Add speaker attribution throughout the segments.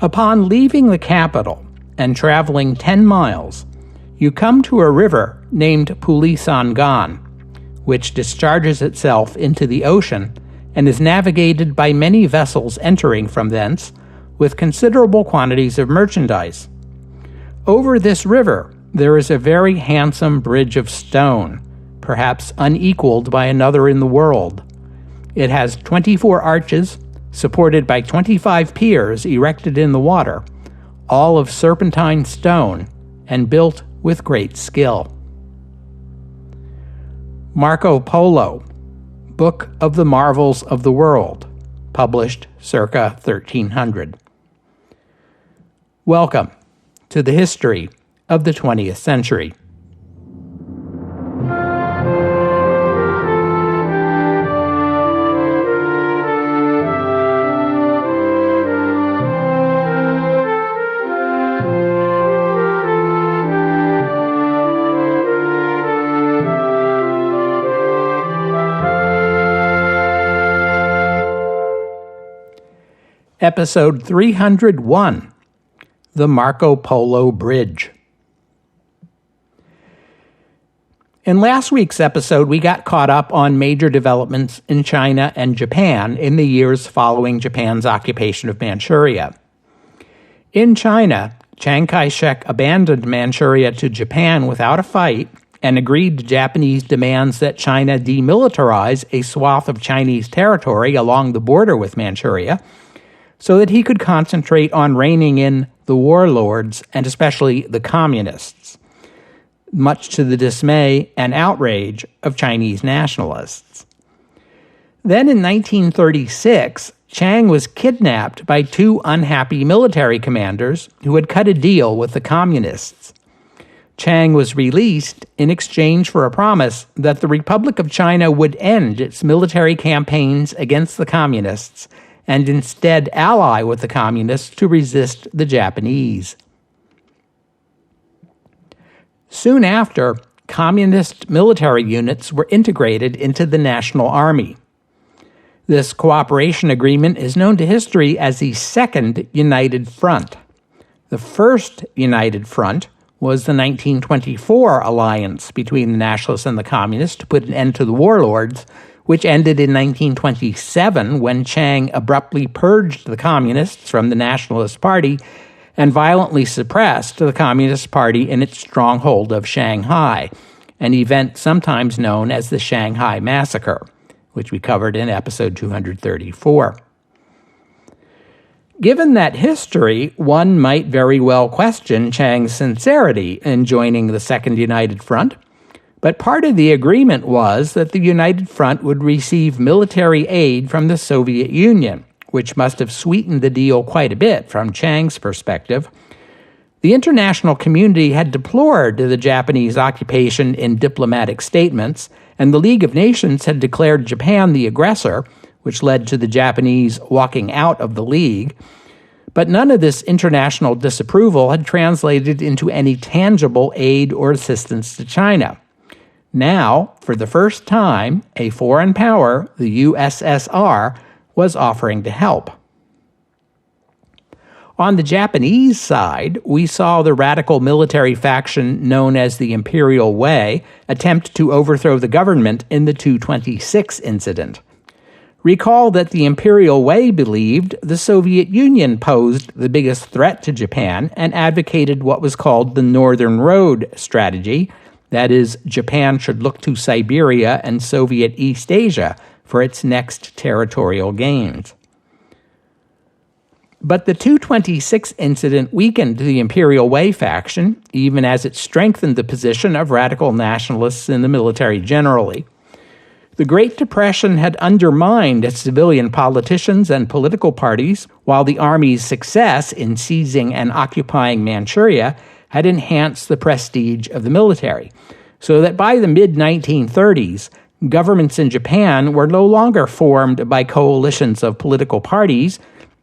Speaker 1: Upon leaving the capital and traveling 10 miles, you come to a river named Pulisangan, which discharges itself into the ocean and is navigated by many vessels entering from thence with considerable quantities of merchandise. Over this river, there is a very handsome bridge of stone, perhaps unequaled by another in the world. It has 24 arches, supported by 25 piers erected in the water, all of serpentine stone and built with great skill. Marco Polo, Book of the Marvels of the World, published circa 1300. Welcome to the history of the 20th century. Episode 301, The Marco Polo Bridge. In last week's episode, we got caught up on major developments in China and Japan in the years following Japan's occupation of Manchuria. In China, Chiang Kai-shek abandoned Manchuria to Japan without a fight and agreed to Japanese demands that China demilitarize a swath of Chinese territory along the border with Manchuria, so that he could concentrate on reining in the warlords and especially the communists, much to the dismay and outrage of Chinese nationalists. Then in 1936, Chiang was kidnapped by two unhappy military commanders who had cut a deal with the communists. Chiang was released in exchange for a promise that the Republic of China would end its military campaigns against the communists and instead ally with the communists to resist the Japanese. Soon after, communist military units were integrated into the National Army. This cooperation agreement is known to history as the Second United Front. The First United Front was the 1924 alliance between the Nationalists and the Communists to put an end to the warlords, which ended in 1927 when Chiang abruptly purged the Communists from the Nationalist Party and violently suppressed the Communist Party in its stronghold of Shanghai, an event sometimes known as the Shanghai Massacre, which we covered in episode 234. Given that history, one might very well question Chiang's sincerity in joining the Second United Front, but part of the agreement was that the United Front would receive military aid from the Soviet Union, which must have sweetened the deal quite a bit from Chiang's perspective. The international community had deplored the Japanese occupation in diplomatic statements, and the League of Nations had declared Japan the aggressor, which led to the Japanese walking out of the League. But none of this international disapproval had translated into any tangible aid or assistance to China. Now, for the first time, a foreign power, the USSR, was offering to help. On the Japanese side, we saw the radical military faction known as the Imperial Way attempt to overthrow the government in the 226 incident. Recall that the Imperial Way believed the Soviet Union posed the biggest threat to Japan and advocated what was called the Northern Road strategy. That is, Japan should look to Siberia and Soviet East Asia for its next territorial gains. But the 226 incident weakened the Imperial Way faction, even as it strengthened the position of radical nationalists in the military generally. The Great Depression had undermined civilian politicians and political parties, while the Army's success in seizing and occupying Manchuria had enhanced the prestige of the military, so that by the mid-1930s, governments in Japan were no longer formed by coalitions of political parties,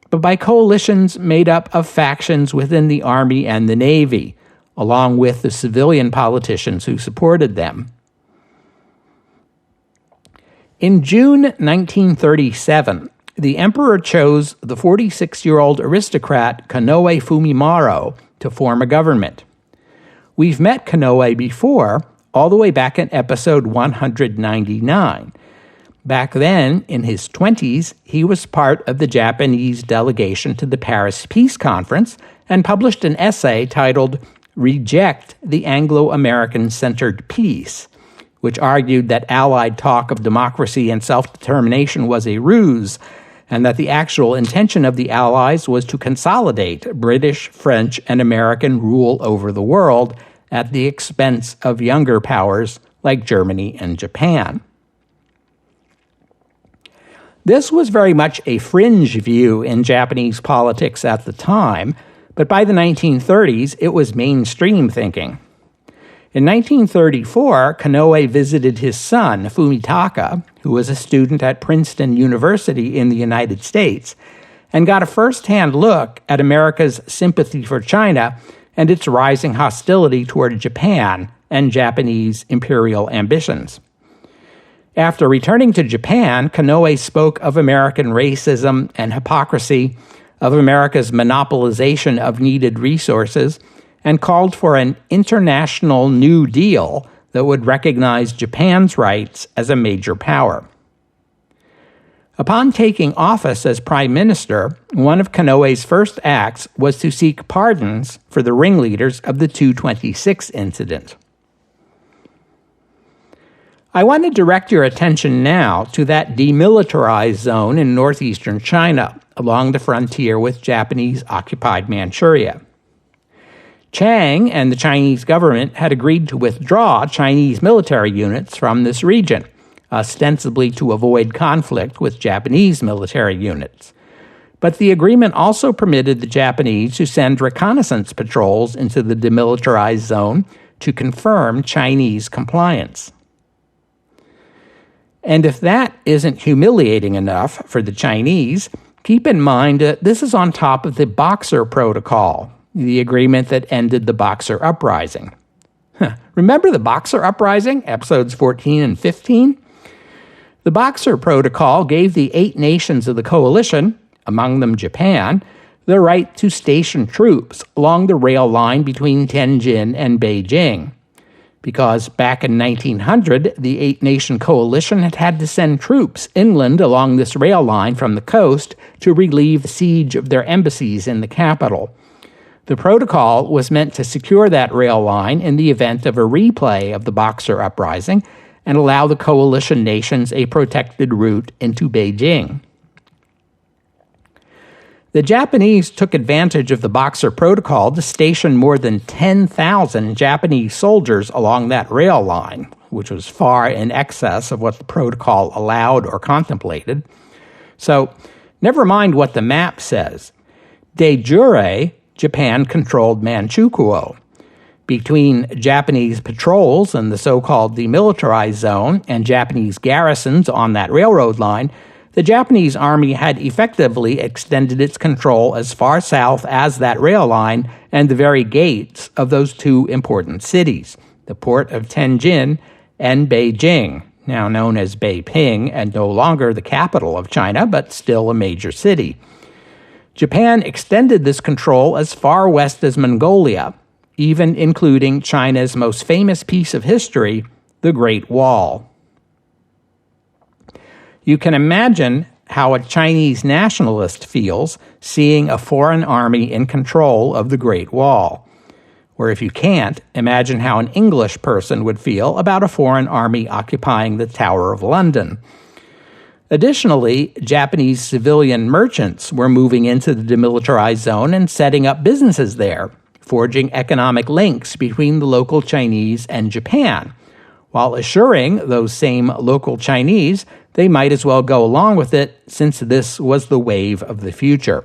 Speaker 1: but by coalitions made up of factions within the Army and the Navy, along with the civilian politicians who supported them. In June 1937, the emperor chose the 46-year-old aristocrat Konoe Fumimaro to form a government. We've met Konoe before, all the way back in episode 199. Back then, in his 20s, he was part of the Japanese delegation to the Paris Peace Conference and published an essay titled Reject the Anglo-American-Centered Peace, which argued that Allied talk of democracy and self-determination was a ruse, and that the actual intention of the Allies was to consolidate British, French, and American rule over the world at the expense of younger powers like Germany and Japan. This was very much a fringe view in Japanese politics at the time, but by the 1930s, it was mainstream thinking. In 1934, Konoe visited his son, Fumitaka, who was a student at Princeton University in the United States, and got a first-hand look at America's sympathy for China and its rising hostility toward Japan and Japanese imperial ambitions. After returning to Japan, Konoe spoke of American racism and hypocrisy, of America's monopolization of needed resources, and called for an international New Deal that would recognize Japan's rights as a major power. Upon taking office as prime minister, one of Konoe's first acts was to seek pardons for the ringleaders of the 226 incident. I want to direct your attention now to that demilitarized zone in northeastern China, along the frontier with Japanese-occupied Manchuria. Chiang and the Chinese government had agreed to withdraw Chinese military units from this region, ostensibly to avoid conflict with Japanese military units. But the agreement also permitted the Japanese to send reconnaissance patrols into the demilitarized zone to confirm Chinese compliance. And if that isn't humiliating enough for the Chinese, keep in mind that this is on top of the Boxer Protocol, the agreement that ended the Boxer Uprising. Remember the Boxer Uprising, episodes 14 and 15? The Boxer Protocol gave the 8 nations of the coalition, among them Japan, the right to station troops along the rail line between Tianjin and Beijing. Because back in 1900, the 8-nation coalition had to send troops inland along this rail line from the coast to relieve the siege of their embassies in the capital. The protocol was meant to secure that rail line in the event of a replay of the Boxer Uprising and allow the coalition nations a protected route into Beijing. The Japanese took advantage of the Boxer Protocol to station more than 10,000 Japanese soldiers along that rail line, which was far in excess of what the protocol allowed or contemplated. So, never mind what the map says. De jure, Japan controlled Manchukuo. Between Japanese patrols in the so-called demilitarized zone and Japanese garrisons on that railroad line, the Japanese army had effectively extended its control as far south as that rail line and the very gates of those 2 important cities, the port of Tianjin and Beijing, now known as Beiping and no longer the capital of China, but still a major city. Japan extended this control as far west as Mongolia, even including China's most famous piece of history, the Great Wall. You can imagine how a Chinese nationalist feels seeing a foreign army in control of the Great Wall. Or if you can't, imagine how an English person would feel about a foreign army occupying the Tower of London. Additionally, Japanese civilian merchants were moving into the demilitarized zone and setting up businesses there, forging economic links between the local Chinese and Japan, while assuring those same local Chinese they might as well go along with it since this was the wave of the future.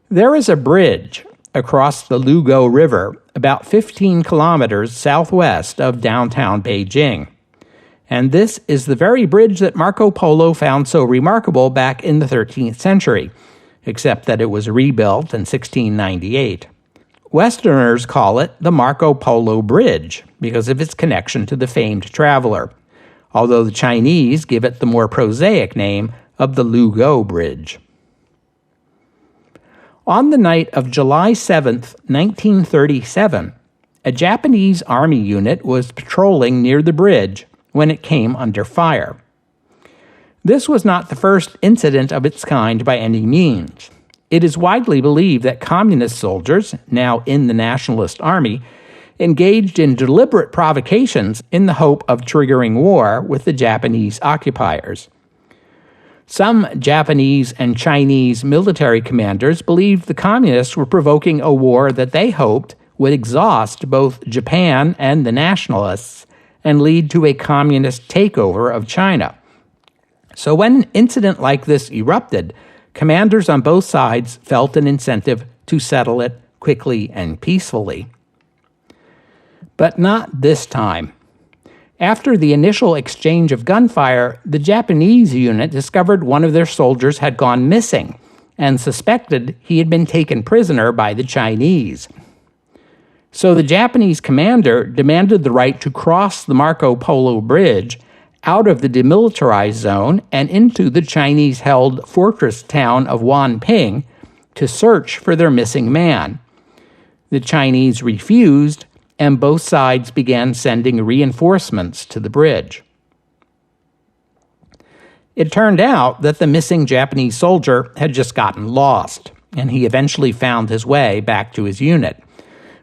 Speaker 1: There is a bridge across the Lugo River about 15 kilometers southwest of downtown Beijing. And this is the very bridge that Marco Polo found so remarkable back in the 13th century, except that it was rebuilt in 1698. Westerners call it the Marco Polo Bridge because of its connection to the famed traveler. although the Chinese give it the more prosaic name of the Lugo Bridge. On the night of July 7, 1937, a Japanese army unit was patrolling near the bridge when it came under fire. This was not the first incident of its kind by any means. It is widely believed that communist soldiers, now in the Nationalist Army, engaged in deliberate provocations in the hope of triggering war with the Japanese occupiers. Some Japanese and Chinese military commanders believed the communists were provoking a war that they hoped would exhaust both Japan and the nationalists and lead to a communist takeover of China. So when an incident like this erupted, commanders on both sides felt an incentive to settle it quickly and peacefully. But not this time. After the initial exchange of gunfire, the Japanese unit discovered one of their soldiers had gone missing and suspected he had been taken prisoner by the Chinese. So the Japanese commander demanded the right to cross the Marco Polo Bridge out of the demilitarized zone and into the Chinese-held fortress town of Wanping to search for their missing man. The Chinese refused, and both sides began sending reinforcements to the bridge. It turned out that the missing Japanese soldier had just gotten lost, and he eventually found his way back to his unit.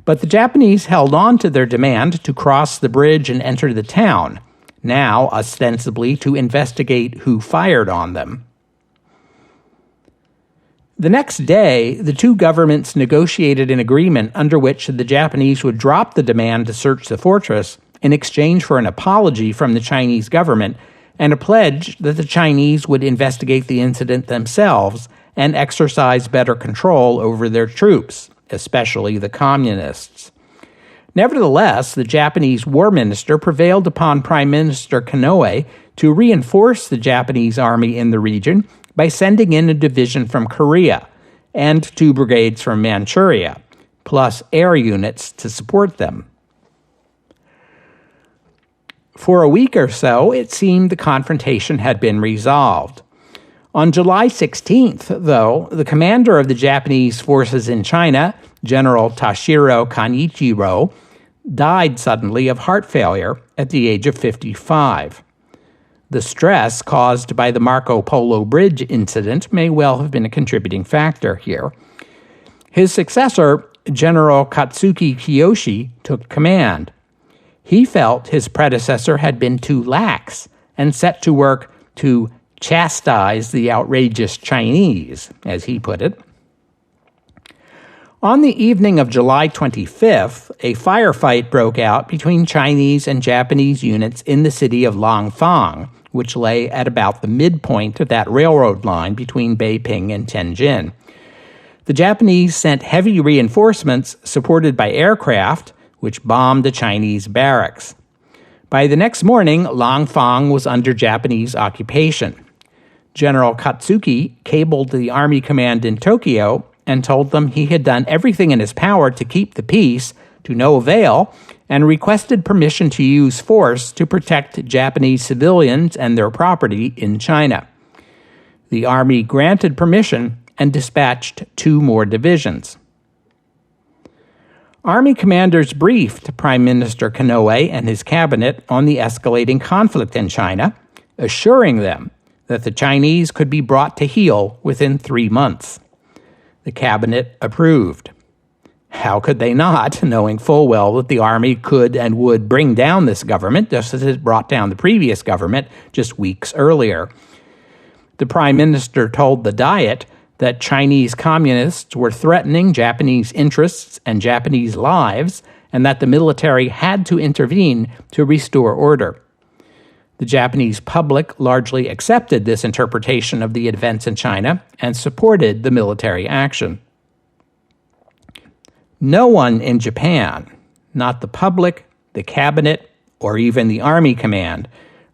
Speaker 1: But the Japanese held on to their demand to cross the bridge and enter the town, now ostensibly to investigate who fired on them. The next day, the two governments negotiated an agreement under which the Japanese would drop the demand to search the fortress in exchange for an apology from the Chinese government and a pledge that the Chinese would investigate the incident themselves and exercise better control over their troops, especially the communists. Nevertheless, the Japanese war minister prevailed upon Prime Minister Konoe to reinforce the Japanese army in the region by sending in a division from Korea and 2 brigades from Manchuria, plus air units to support them. For a week or so, it seemed the confrontation had been resolved. On July 16th, though, the commander of the Japanese forces in China, General Tashiro Kanichiro, died suddenly of heart failure at the age of 55. The stress caused by the Marco Polo Bridge incident may well have been a contributing factor here. His successor, General Katsuki Kiyoshi, took command. He felt his predecessor had been too lax and set to work to chastise the outrageous Chinese, as he put it. On the evening of July 25th, a firefight broke out between Chinese and Japanese units in the city of Langfang, which lay at about the midpoint of that railroad line between Beiping and Tianjin. The Japanese sent heavy reinforcements supported by aircraft, which bombed the Chinese barracks. By the next morning, Langfang was under Japanese occupation. General Katsuki cabled the army command in Tokyo and told them he had done everything in his power to keep the peace, to no avail, and requested permission to use force to protect Japanese civilians and their property in China. The army granted permission and dispatched 2 more divisions. Army commanders briefed Prime Minister Konoe and his cabinet on the escalating conflict in China, assuring them that the Chinese could be brought to heel within 3 months. The cabinet approved. How could they not, knowing full well that the army could and would bring down this government, just as it brought down the previous government just weeks earlier? The prime minister told the Diet that Chinese communists were threatening Japanese interests and Japanese lives, and that the military had to intervene to restore order. The Japanese public largely accepted this interpretation of the events in China and supported the military action. No one in Japan, not the public, the cabinet, or even the army command,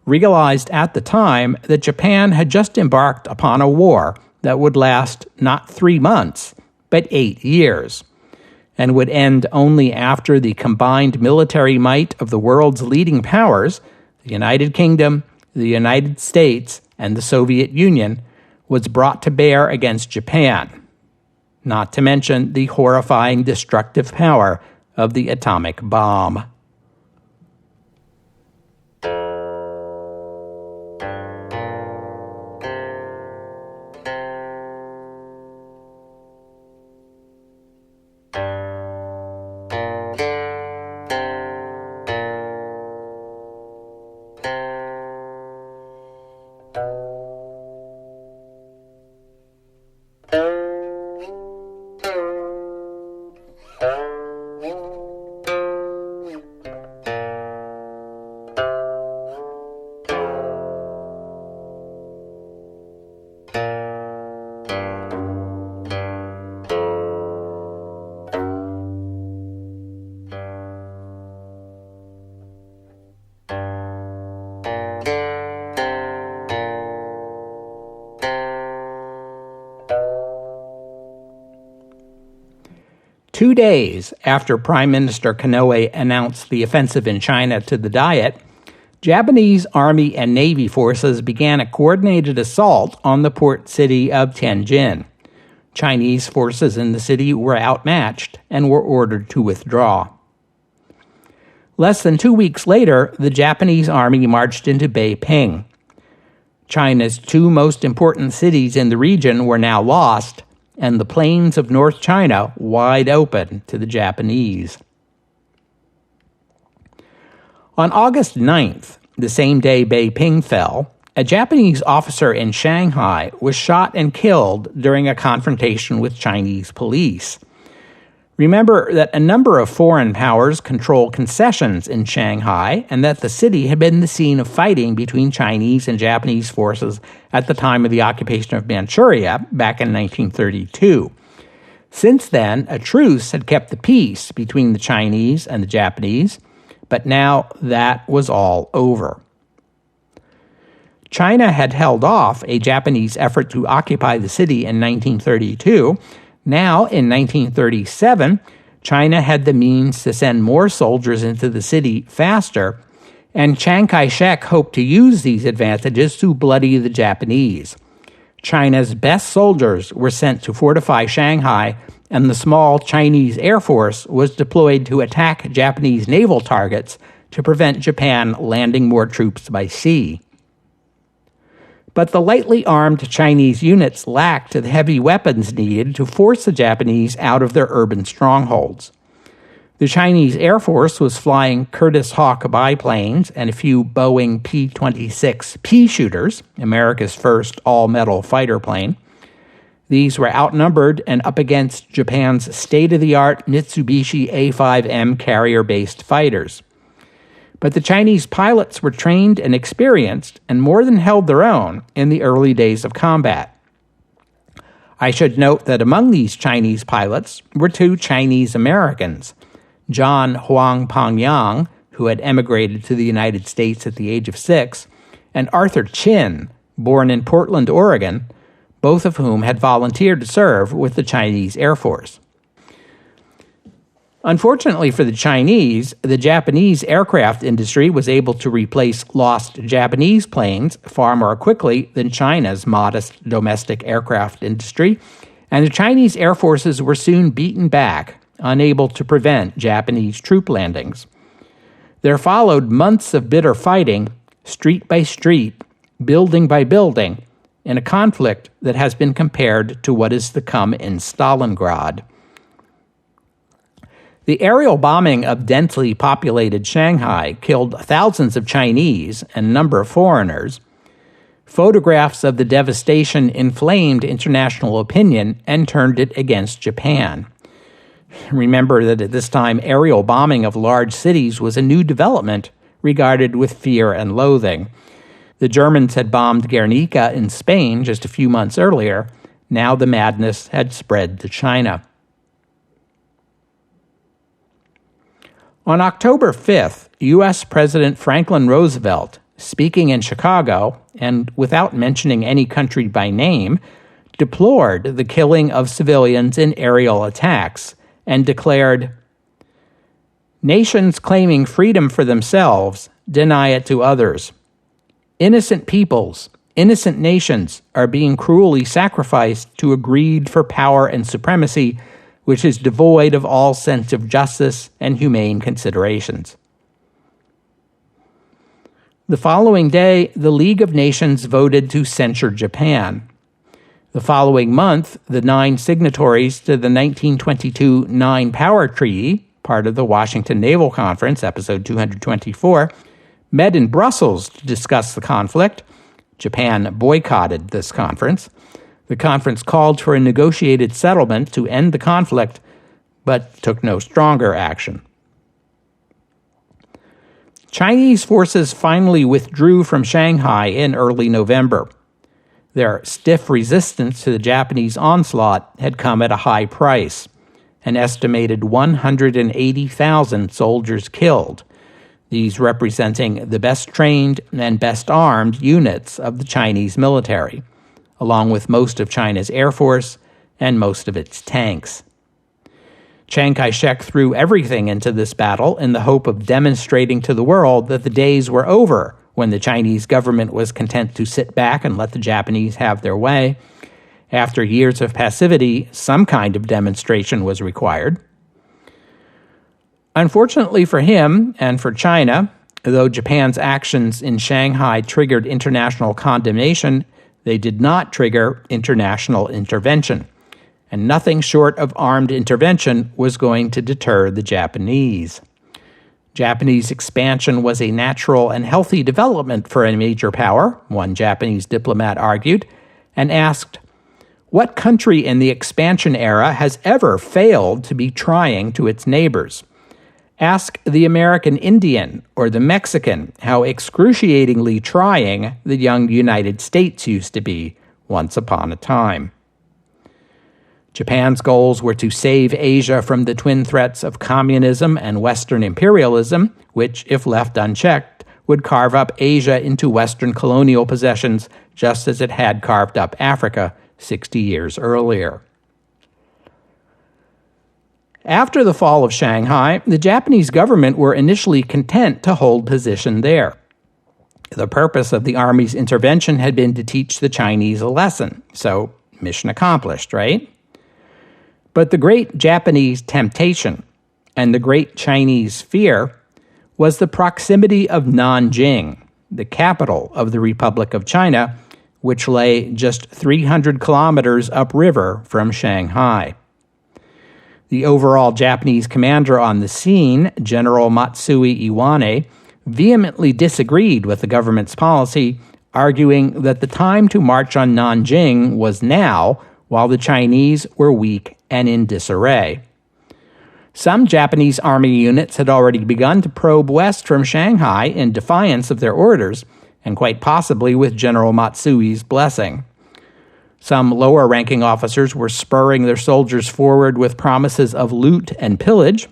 Speaker 1: realized at the time that Japan had just embarked upon a war that would last not 3 months, but 8 years, and would end only after the combined military might of the world's leading powers the United Kingdom, the United States, and the Soviet Union, was brought to bear against Japan, not to mention the horrifying destructive power of the atomic bomb. Two days after Prime Minister Konoe announced the offensive in China to the Diet, Japanese Army and Navy forces began a coordinated assault on the port city of Tianjin. Chinese forces in the city were outmatched and were ordered to withdraw. Less than 2 weeks later, the Japanese army marched into Beiping. China's two most important cities in the region were now lost, and the plains of North China wide open to the Japanese. On August 9th, the same day Beiping fell, a Japanese officer in Shanghai was shot and killed during a confrontation with Chinese police. Remember that a number of foreign powers control concessions in Shanghai, and that the city had been the scene of fighting between Chinese and Japanese forces at the time of the occupation of Manchuria back in 1932. Since then, a truce had kept the peace between the Chinese and the Japanese, but now that was all over. China had held off a Japanese effort to occupy the city in 1932. Now, in 1937, China had the means to send more soldiers into the city faster, and Chiang Kai-shek hoped to use these advantages to bloody the Japanese. China's best soldiers were sent to fortify Shanghai, and the small Chinese Air Force was deployed to attack Japanese naval targets to prevent Japan landing more troops by sea. But the lightly armed Chinese units lacked the heavy weapons needed to force the Japanese out of their urban strongholds. The Chinese Air Force was flying Curtiss Hawk biplanes and a few Boeing P-26 P shooters, America's first all-metal fighter plane. These were outnumbered and up against Japan's state-of-the-art Mitsubishi A-5M carrier-based fighters. But the Chinese pilots were trained and experienced and more than held their own in the early days of combat. I should note that among these Chinese pilots were two Chinese Americans, John Huang Pangyang, who had emigrated to the United States at the age of 6, and Arthur Chin, born in Portland, Oregon, both of whom had volunteered to serve with the Chinese Air Force. Unfortunately for the Chinese, the Japanese aircraft industry was able to replace lost Japanese planes far more quickly than China's modest domestic aircraft industry, and the Chinese air forces were soon beaten back, unable to prevent Japanese troop landings. There followed months of bitter fighting, street by street, building by building, in a conflict that has been compared to what is to come in Stalingrad. The aerial bombing of densely populated Shanghai killed thousands of Chinese and a number of foreigners. Photographs of the devastation inflamed international opinion and turned it against Japan. Remember that at this time, aerial bombing of large cities was a new development regarded with fear and loathing. The Germans had bombed Guernica in Spain just a few months earlier. Now the madness had spread to China. On October 5th, U.S. President Franklin Roosevelt, speaking in Chicago, and without mentioning any country by name, deplored the killing of civilians in aerial attacks and declared, "Nations claiming freedom for themselves deny it to others. Innocent peoples, innocent nations are being cruelly sacrificed to a greed for power and supremacy which is devoid of all sense of justice and humane considerations. The following day, the League of Nations voted to censure Japan. The following month, the 9 signatories to the 1922 Nine Power Treaty, part of the Washington Naval Conference, episode 224, met in Brussels to discuss the conflict. Japan boycotted this conference. The conference called for a negotiated settlement to end the conflict, but took no stronger action. Chinese forces finally withdrew from Shanghai in early November. Their stiff resistance to the Japanese onslaught had come at a high price, an estimated 180,000 soldiers killed, these representing the best trained and best armed units of the Chinese military, along with most of China's air force and most of its tanks. Chiang Kai-shek threw everything into this battle in the hope of demonstrating to the world that the days were over when the Chinese government was content to sit back and let the Japanese have their way. After years of passivity, some kind of demonstration was required. Unfortunately for him and for China, though Japan's actions in Shanghai triggered international condemnation, they did not trigger international intervention, and nothing short of armed intervention was going to deter the Japanese. Japanese expansion was a natural and healthy development for a major power, one Japanese diplomat argued, and asked, "What country in the expansion era has ever failed to be trying to its neighbors? Ask the American Indian or the Mexican how excruciatingly trying the young United States used to be once upon a time." Japan's goals were to save Asia from the twin threats of communism and Western imperialism, which, if left unchecked, would carve up Asia into Western colonial possessions just as it had carved up Africa 60 years earlier. After the fall of Shanghai, the Japanese government were initially content to hold position there. The purpose of the army's intervention had been to teach the Chinese a lesson, so mission accomplished, right? But the great Japanese temptation and the great Chinese fear was the proximity of Nanjing, the capital of the Republic of China, which lay just 300 kilometers upriver from Shanghai. The overall Japanese commander on the scene, General Matsui Iwane, vehemently disagreed with the government's policy, arguing that the time to march on Nanjing was now, while the Chinese were weak and in disarray. Some Japanese army units had already begun to probe west from Shanghai in defiance of their orders, and quite possibly with General Matsui's blessing. Some lower-ranking officers were spurring their soldiers forward with promises of loot and pillage.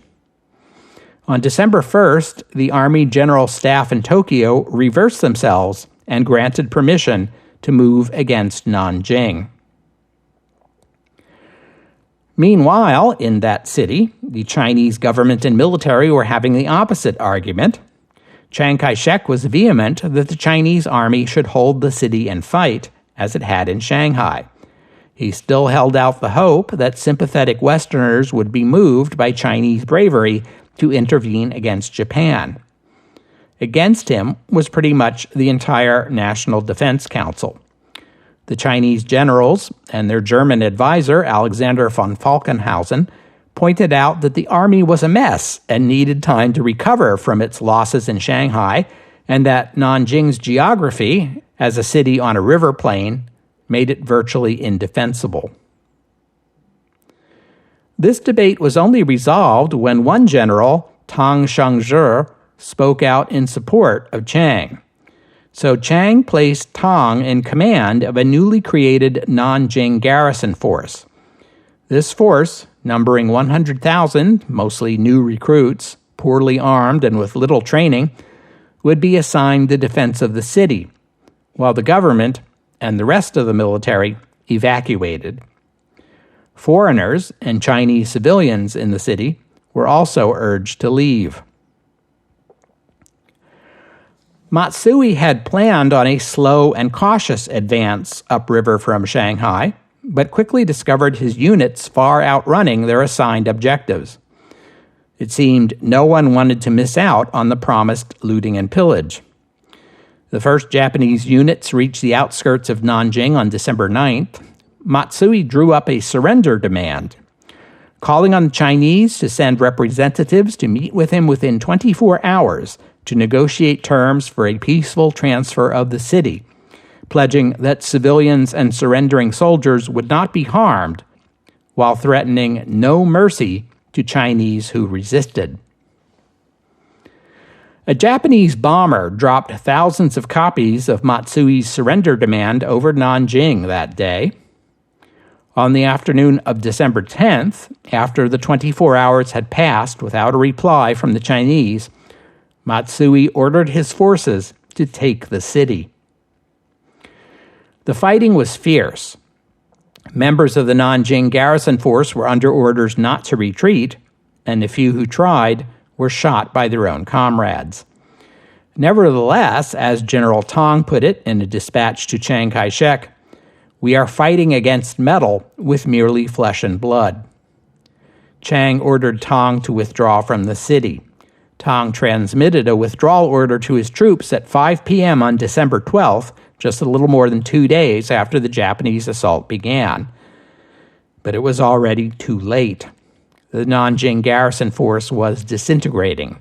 Speaker 1: On December 1st, the Army General Staff in Tokyo reversed themselves and granted permission to move against Nanjing. Meanwhile, in that city, the Chinese government and military were having the opposite argument. Chiang Kai-shek was vehement that the Chinese army should hold the city and fight, as it had in Shanghai. He still held out the hope that sympathetic Westerners would be moved by Chinese bravery to intervene against Japan. Against him was pretty much the entire National Defense Council. The Chinese generals and their German advisor, Alexander von Falkenhausen, pointed out that the army was a mess and needed time to recover from its losses in Shanghai, and that Nanjing's geography, as a city on a river plain, made it virtually indefensible. This debate was only resolved when one general, Tang Shangzhi, spoke out in support of Chiang. So Chiang placed Tang in command of a newly created Nanjing garrison force. This force, numbering 100,000, mostly new recruits, poorly armed and with little training, would be assigned the defense of the city, while the government and the rest of the military evacuated. Foreigners and Chinese civilians in the city were also urged to leave. Matsui had planned on a slow and cautious advance upriver from Shanghai, but quickly discovered his units far outrunning their assigned objectives. It seemed no one wanted to miss out on the promised looting and pillage. The first Japanese units reached the outskirts of Nanjing on December 9th. Matsui drew up a surrender demand, calling on the Chinese to send representatives to meet with him within 24 hours to negotiate terms for a peaceful transfer of the city, pledging that civilians and surrendering soldiers would not be harmed, while threatening no mercy to Chinese who resisted. A Japanese bomber dropped thousands of copies of Matsui's surrender demand over Nanjing that day. On the afternoon of December 10th, after the 24 hours had passed without a reply from the Chinese, Matsui ordered his forces to take the city. The fighting was fierce. Members of the Nanjing garrison force were under orders not to retreat, and the few who tried were shot by their own comrades. Nevertheless, as General Tong put it in a dispatch to Chiang Kai-shek, "We are fighting against metal with merely flesh and blood." Chiang ordered Tong to withdraw from the city. Tong transmitted a withdrawal order to his troops at 5 p.m. on December 12th, just a little more than 2 days after the Japanese assault began. But it was already too late. The Nanjing garrison force was disintegrating.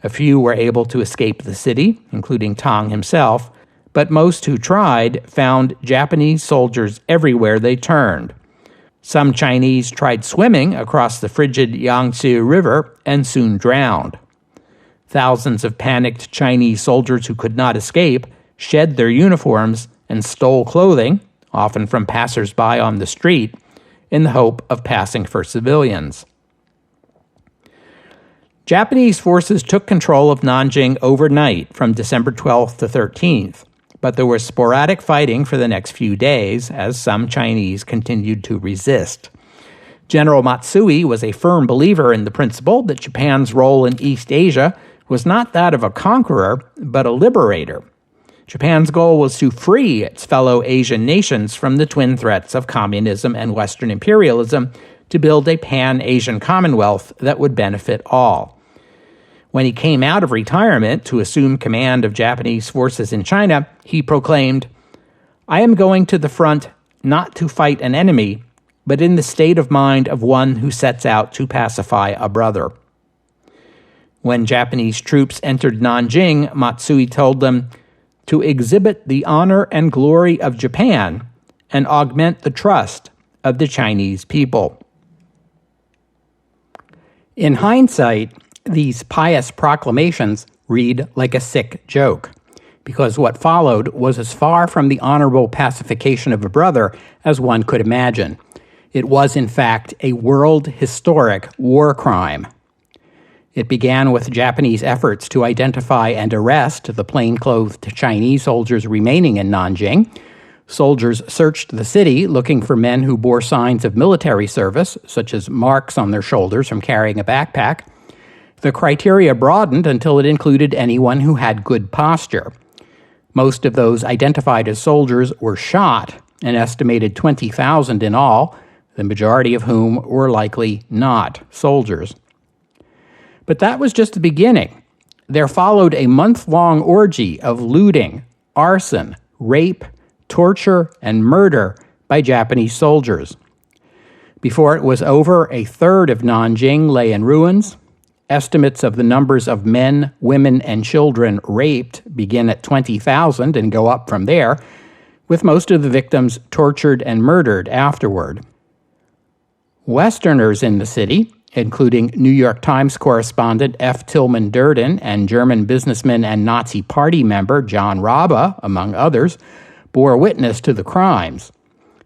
Speaker 1: A few were able to escape the city, including Tong himself, but most who tried found Japanese soldiers everywhere they turned. Some Chinese tried swimming across the frigid Yangtze River and soon drowned. Thousands of panicked Chinese soldiers who could not escape shed their uniforms and stole clothing, often from passers-by on the street, in the hope of passing for civilians. Japanese forces took control of Nanjing overnight from December 12th to 13th, but there was sporadic fighting for the next few days as some Chinese continued to resist. General Matsui was a firm believer in the principle that Japan's role in East Asia was not that of a conqueror, but a liberator. Japan's goal was to free its fellow Asian nations from the twin threats of communism and Western imperialism to build a pan-Asian commonwealth that would benefit all. When he came out of retirement to assume command of Japanese forces in China, he proclaimed, "I am going to the front not to fight an enemy, but in the state of mind of one who sets out to pacify a brother." When Japanese troops entered Nanjing, Matsui told them to exhibit the honor and glory of Japan and augment the trust of the Chinese people. In hindsight, these pious proclamations read like a sick joke, because what followed was as far from the honorable pacification of a brother as one could imagine. It was, in fact, a world-historic war crime. It began with Japanese efforts to identify and arrest the plainclothed Chinese soldiers remaining in Nanjing. Soldiers searched the city looking for men who bore signs of military service, such as marks on their shoulders from carrying a backpack. The criteria broadened until it included anyone who had good posture. Most of those identified as soldiers were shot, an estimated 20,000 in all, the majority of whom were likely not soldiers. But that was just the beginning. There followed a month-long orgy of looting, arson, rape, torture, and murder by Japanese soldiers. Before it was over, a third of Nanjing lay in ruins. Estimates of the numbers of men, women, and children raped begin at 20,000 and go up from there, with most of the victims tortured and murdered afterward. Westerners in the city, including New York Times correspondent F. Tillman Durden and German businessman and Nazi Party member John Rabe, among others, bore witness to the crimes.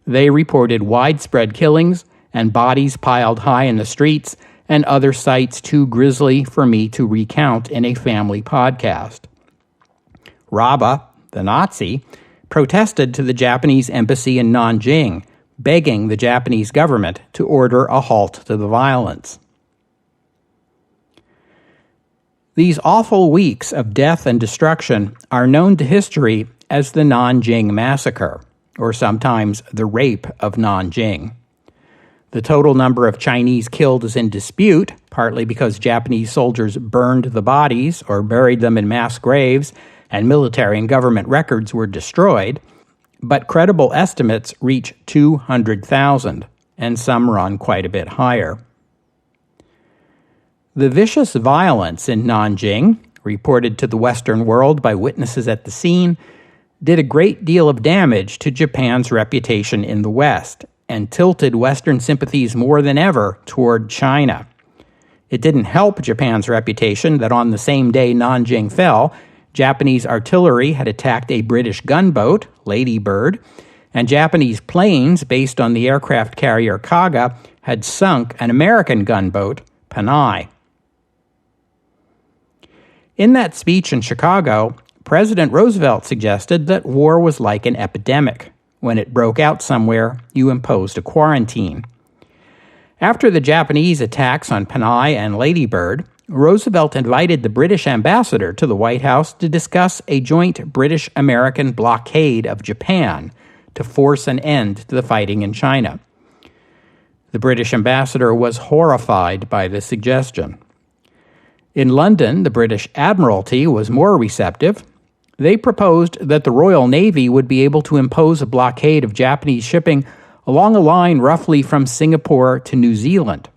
Speaker 1: They reported widespread killings and bodies piled high in the streets and other sights too grisly for me to recount in a family podcast. Rabe, the Nazi, protested to the Japanese embassy in Nanjing, begging the Japanese government to order a halt to the violence. These awful weeks of death and destruction are known to history as the Nanjing Massacre, or sometimes the Rape of Nanjing. The total number of Chinese killed is in dispute, partly because Japanese soldiers burned the bodies or buried them in mass graves, and military and government records were destroyed, but credible estimates reach 200,000, and some run quite a bit higher. The vicious violence in Nanjing, reported to the Western world by witnesses at the scene, did a great deal of damage to Japan's reputation in the West and tilted Western sympathies more than ever toward China. It didn't help Japan's reputation that on the same day Nanjing fell, Japanese artillery had attacked a British gunboat, Lady Bird, and Japanese planes based on the aircraft carrier Kaga had sunk an American gunboat, Panay. In that speech in Chicago, President Roosevelt suggested that war was like an epidemic. When it broke out somewhere, you imposed a quarantine. After the Japanese attacks on Panay and Lady Bird, Roosevelt invited the British ambassador to the White House to discuss a joint British-American blockade of Japan to force an end to the fighting in China. The British ambassador was horrified by the suggestion. In London, the British Admiralty was more receptive. They proposed that the Royal Navy would be able to impose a blockade of Japanese shipping along a line roughly from Singapore to New Zealand,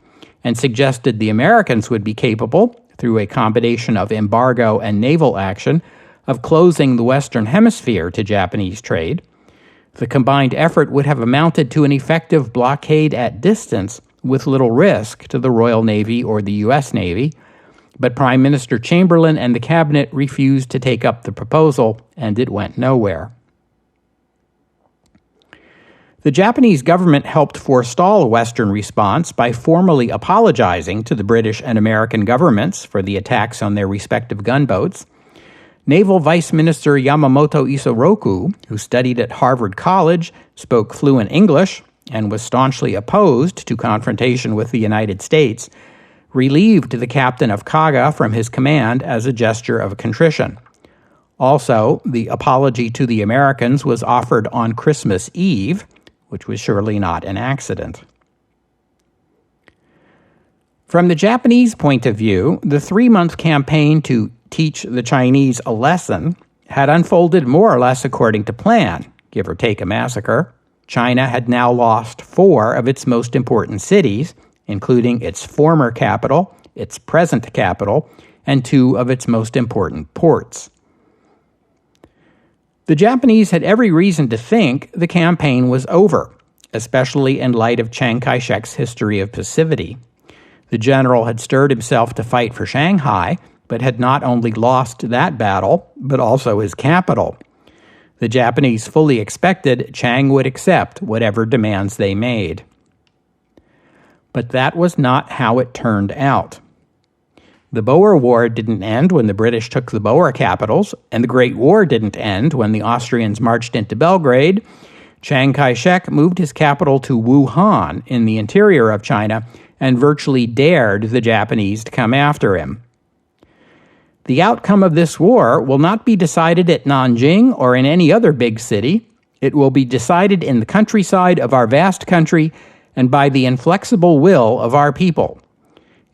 Speaker 1: and suggested the Americans would be capable, through a combination of embargo and naval action, of closing the Western Hemisphere to Japanese trade. The combined effort would have amounted to an effective blockade at distance with little risk to the Royal Navy or the U.S. Navy, but Prime Minister Chamberlain and the cabinet refused to take up the proposal, and it went nowhere. The Japanese government helped forestall a Western response by formally apologizing to the British and American governments for the attacks on their respective gunboats. Naval Vice Minister Yamamoto Isoroku, who studied at Harvard College, spoke fluent English, and was staunchly opposed to confrontation with the United States, relieved the captain of Kaga from his command as a gesture of contrition. Also, the apology to the Americans was offered on Christmas Eve, which was surely not an accident. From the Japanese point of view, the 3-month campaign to teach the Chinese a lesson had unfolded more or less according to plan, give or take a massacre. China had now lost 4 of its most important cities, including its former capital, its present capital, and 2 of its most important ports. The Japanese had every reason to think the campaign was over, especially in light of Chiang Kai-shek's history of passivity. The general had stirred himself to fight for Shanghai, but had not only lost that battle, but also his capital. The Japanese fully expected Chiang would accept whatever demands they made. But that was not how it turned out. The Boer War didn't end when the British took the Boer capitals, and the Great War didn't end when the Austrians marched into Belgrade. Chiang Kai-shek moved his capital to Wuhan in the interior of China and virtually dared the Japanese to come after him. The outcome of this war will not be decided at Nanjing or in any other big city. It will be decided in the countryside of our vast country and by the inflexible will of our people.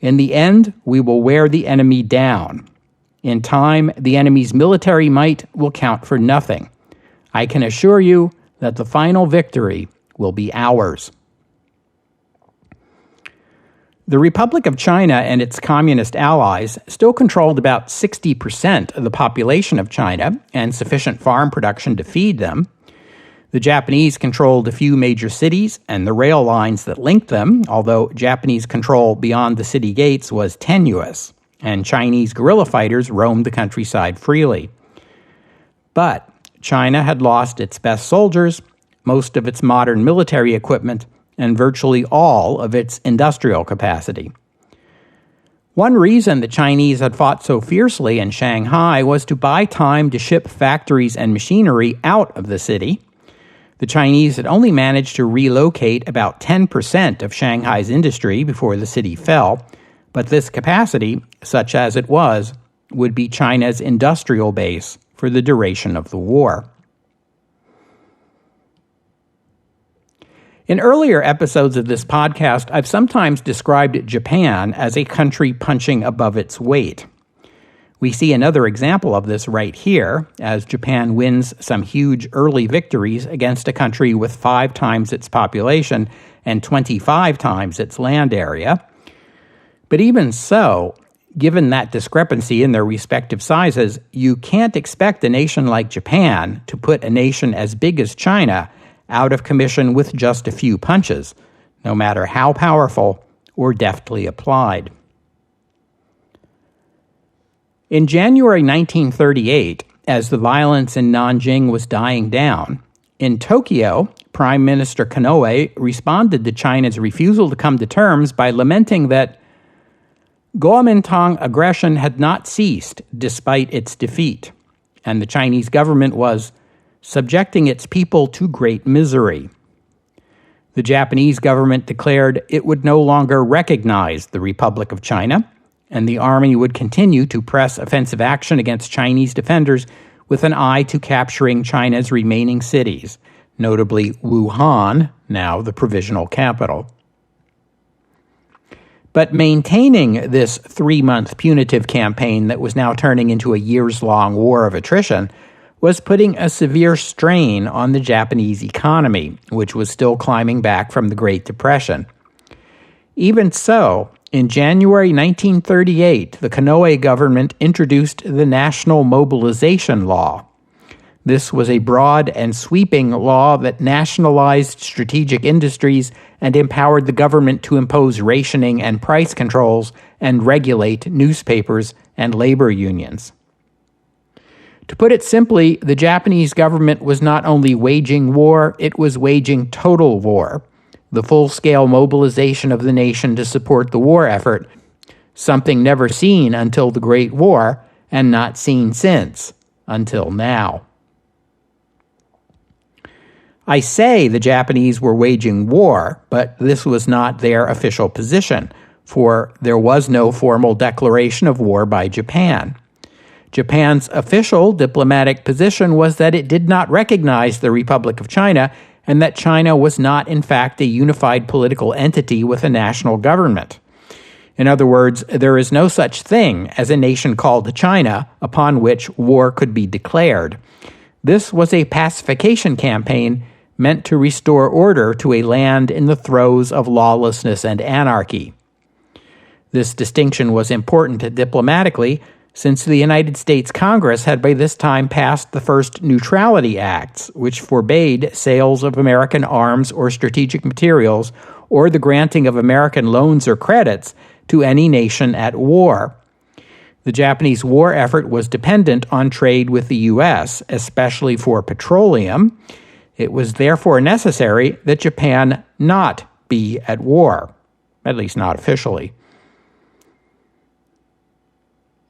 Speaker 1: In the end, we will wear the enemy down. In time, the enemy's military might will count for nothing. I can assure you that the final victory will be ours. The Republic of China and its communist allies still controlled about 60% of the population of China and sufficient farm production to feed them. The Japanese controlled a few major cities and the rail lines that linked them, although Japanese control beyond the city gates was tenuous, and Chinese guerrilla fighters roamed the countryside freely. But China had lost its best soldiers, most of its modern military equipment, and virtually all of its industrial capacity. One reason the Chinese had fought so fiercely in Shanghai was to buy time to ship factories and machinery out of the city. The Chinese had only managed to relocate about 10% of Shanghai's industry before the city fell, but this capacity, such as it was would be China's industrial base for the duration of the war. In earlier episodes of this podcast, I've sometimes described Japan as a country punching above its weight. We see another example of this right here, as Japan wins some huge early victories against a country with 5 times its population and 25 times its land area. But even so, given that discrepancy in their respective sizes, you can't expect a nation like Japan to put a nation as big as China out of commission with just a few punches, no matter how powerful or deftly applied. In January 1938, as the violence in Nanjing was dying down, in Tokyo, Prime Minister Konoe responded to China's refusal to come to terms by lamenting that Kuomintang aggression had not ceased despite its defeat, and the Chinese government was subjecting its people to great misery. The Japanese government declared it would no longer recognize the Republic of China, and the army would continue to press offensive action against Chinese defenders with an eye to capturing China's remaining cities, notably Wuhan, now the provisional capital. But maintaining this 3-month punitive campaign that was now turning into a years-long war of attrition was putting a severe strain on the Japanese economy, which was still climbing back from the Great Depression. Even so, in January 1938, the Konoe government introduced the National Mobilization Law. This was a broad and sweeping law that nationalized strategic industries and empowered the government to impose rationing and price controls and regulate newspapers and labor unions. To put it simply, the Japanese government was not only waging war, it was waging total war. The full-scale mobilization of the nation to support the war effort, something never seen until the Great War, and not seen since, until now. I say the Japanese were waging war, but this was not their official position, for there was no formal declaration of war by Japan. Japan's official diplomatic position was that it did not recognize the Republic of China and that China was not, in fact, a unified political entity with a national government. In other words, there is no such thing as a nation called China upon which war could be declared. This was a pacification campaign meant to restore order to a land in the throes of lawlessness and anarchy. This distinction was important diplomatically, since the United States Congress had by this time passed the first Neutrality Acts, which forbade sales of American arms or strategic materials or the granting of American loans or credits to any nation at war. The Japanese war effort was dependent on trade with the U.S., especially for petroleum. It was therefore necessary that Japan not be at war, at least not officially.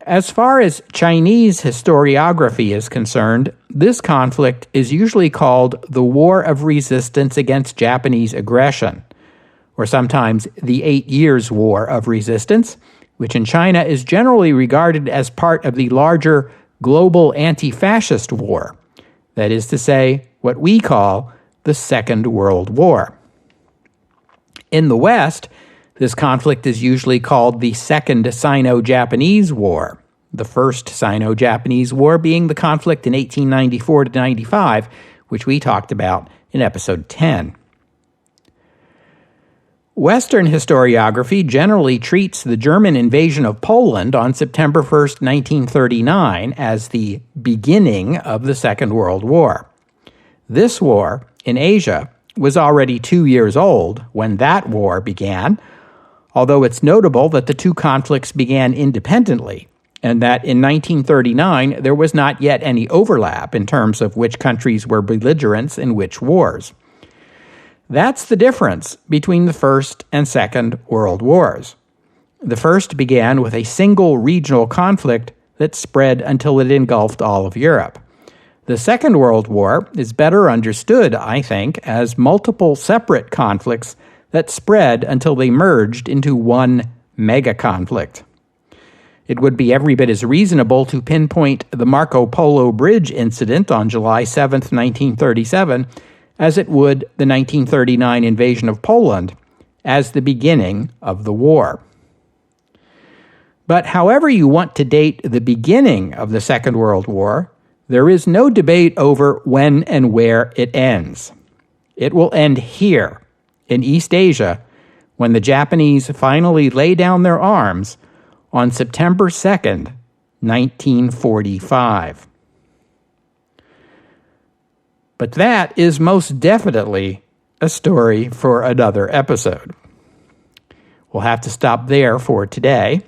Speaker 1: As far as Chinese historiography is concerned, this conflict is usually called the War of Resistance Against Japanese Aggression, or sometimes the 8 Years' War of Resistance, which in China is generally regarded as part of the larger global anti-fascist war, that is to say, what we call the Second World War. In the West, this conflict is usually called the Second Sino-Japanese War, the First Sino-Japanese War being the conflict in 1894-95, which we talked about in episode 10. Western historiography generally treats the German invasion of Poland on September 1, 1939, as the beginning of the Second World War. This war, in Asia, was already 2 years old when that war began, although it's notable that the two conflicts began independently, and that in 1939 there was not yet any overlap in terms of which countries were belligerents in which wars. That's the difference between the First and Second World Wars. The first began with a single regional conflict that spread until it engulfed all of Europe. The Second World War is better understood, I think, as multiple separate conflicts that spread until they merged into one mega conflict. It would be every bit as reasonable to pinpoint the Marco Polo Bridge incident on July 7, 1937, as it would the 1939 invasion of Poland as the beginning of the war. But however you want to date the beginning of the Second World War, there is no debate over when and where it ends. It will end here, in East Asia, when the Japanese finally lay down their arms on September 2nd, 1945. But that is most definitely a story for another episode. We'll have to stop there for today.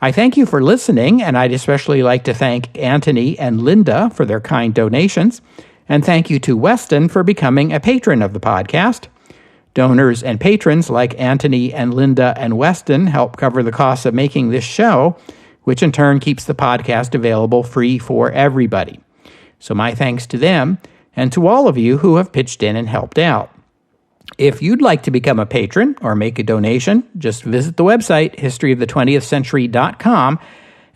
Speaker 1: I thank you for listening, and I'd especially like to thank Anthony and Linda for their kind donations, and thank you to Weston for becoming a patron of the podcast. Donors and patrons like Anthony and Linda and Weston help cover the costs of making this show, which in turn keeps the podcast available free for everybody. So my thanks to them, and to all of you who have pitched in and helped out. If you'd like to become a patron or make a donation, just visit the website, historyofthe20thcentury.com,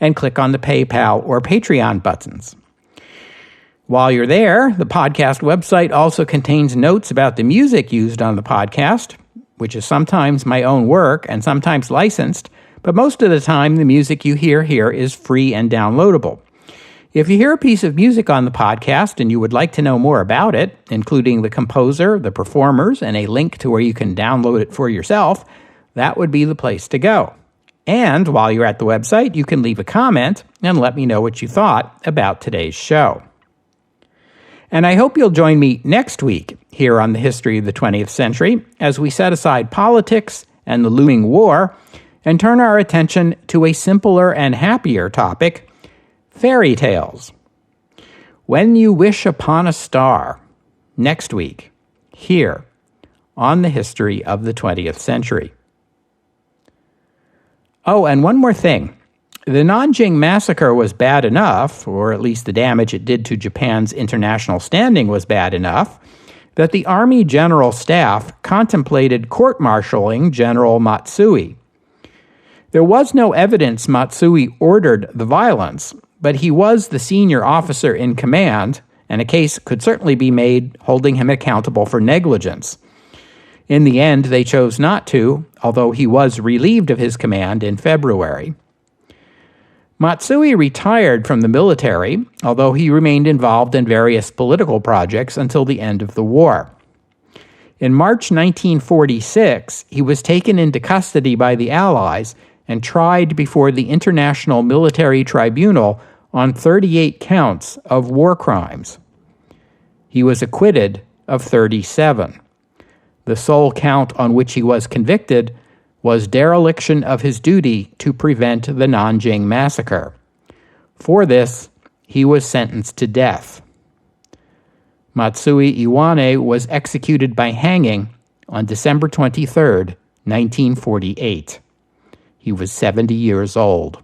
Speaker 1: and click on the PayPal or Patreon buttons. While you're there, the podcast website also contains notes about the music used on the podcast, which is sometimes my own work and sometimes licensed, but most of the time the music you hear here is free and downloadable. If you hear a piece of music on the podcast and you would like to know more about it, including the composer, the performers, and a link to where you can download it for yourself, that would be the place to go. And while you're at the website, you can leave a comment and let me know what you thought about today's show. And I hope you'll join me next week here on the History of the 20th Century as we set aside politics and the looming war and turn our attention to a simpler and happier topic: fairy tales. When You Wish Upon a Star, next week, here on the History of the 20th Century. Oh, and one more thing. The Nanjing Massacre was bad enough, or at least the damage it did to Japan's international standing was bad enough, that the Army General Staff contemplated court-martialing General Matsui. There was no evidence Matsui ordered the violence, but he was the senior officer in command, and a case could certainly be made holding him accountable for negligence. In the end, they chose not to, although he was relieved of his command in February. Matsui retired from the military, although he remained involved in various political projects until the end of the war. In March 1946, he was taken into custody by the Allies and tried before the International Military Tribunal on 38 counts of war crimes. He was acquitted of 37. The sole count on which he was convicted was dereliction of his duty to prevent the Nanjing Massacre. For this, he was sentenced to death. Matsui Iwane was executed by hanging on December 23, 1948. He was 70 years old.